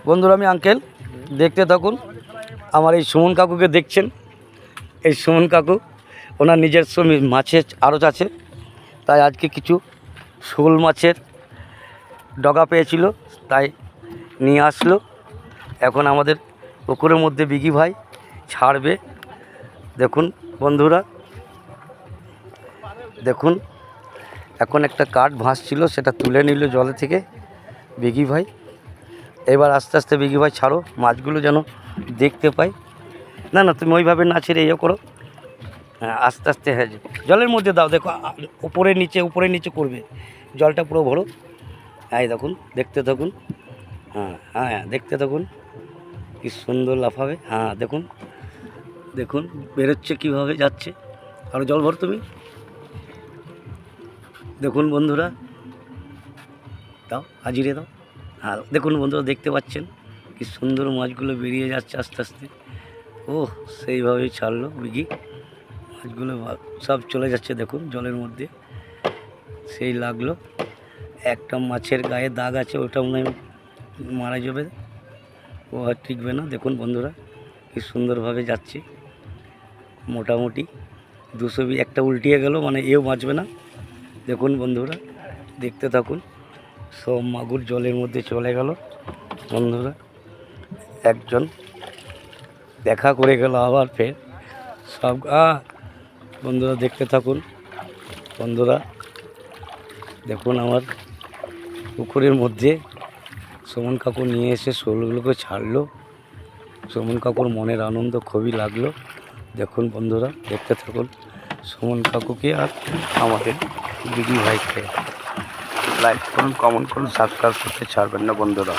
বন্ধুরা আমি আঙ্কেল, দেখতে থাকুন। আমার এই সুমন কাকুকে দেখছেন, এই সুমন কাকু ওনার নিজস্ব মাছের আড়ত আছে, তাই আজকে কিছু শোল মাছের ডগা পেয়েছিল, তাই নিয়ে আসলো। এখন আমাদের পুকুরের মধ্যে বিকি ভাই ছাড়বে। দেখুন বন্ধুরা, দেখুন এখন একটা কাঠ ভাসছিল, সেটা তুলে নিল জলে থেকে বিকি ভাই। এবার আস্তে আস্তে বিকি ভাই ছাড়ো, মাছগুলো যেন দেখতে পাই। না না, তুমি ওইভাবে না ছেড়ে ইয়ে করো, হ্যাঁ আস্তে আস্তে। হ্যাঁ জলের মধ্যে দাও, দেখো উপরে নিচে করবে, জলটা পুরো ভরো। হ্যাঁ দেখুন, দেখতে থাকুন। হ্যাঁ হ্যাঁ হ্যাঁ, দেখতে থাকুন, কি সুন্দর লাফাবে। হ্যাঁ দেখুন দেখুন বেরোচ্ছে, কীভাবে যাচ্ছে। আরও জল ভর তুমি। দেখুন বন্ধুরা, দাও হাজিরে দাও। হ্যাঁ দেখুন বন্ধুরা, দেখতে পাচ্ছেন কি সুন্দর মাছগুলো বেরিয়ে যাচ্ছে আস্তে আস্তে। ও সেইভাবেই ছাড়লো বিঘি, মাছগুলো সব চলে যাচ্ছে। দেখুন জলের মধ্যে সেই লাগলো। একটা মাছের গায়ে দাগ আছে, ওটা মনে হয় মারা যাবে, ও আর টিকবে না। দেখুন বন্ধুরা কি সুন্দরভাবে যাচ্ছে, মোটামুটি 200 একটা উল্টিয়ে গেল, মানে এও বাঁচবে না। দেখুন বন্ধুরা, দেখতে থাকুন। সব মাগুর জলের মধ্যে চলে গেল বন্ধুরা। একজন দেখা করে গেল, আবার ফের সব বন্ধুরা দেখতে থাকুন। বন্ধুরা দেখুন, আমার পুকুরের মধ্যে সুমন কাকু নিয়ে এসে শোলগুলোকে ছাড়লো। সুমন কাকুর মনের আনন্দ খুবই লাগলো। দেখুন বন্ধুরা, দেখতে থাকুন সুমন কাকুকে আর আমাদের দিদি ভাইকে। লাইক করুন, কমেন্ট করুন, সাবস্ক্রাইব করতে ছাড়বেন না বন্ধুরা।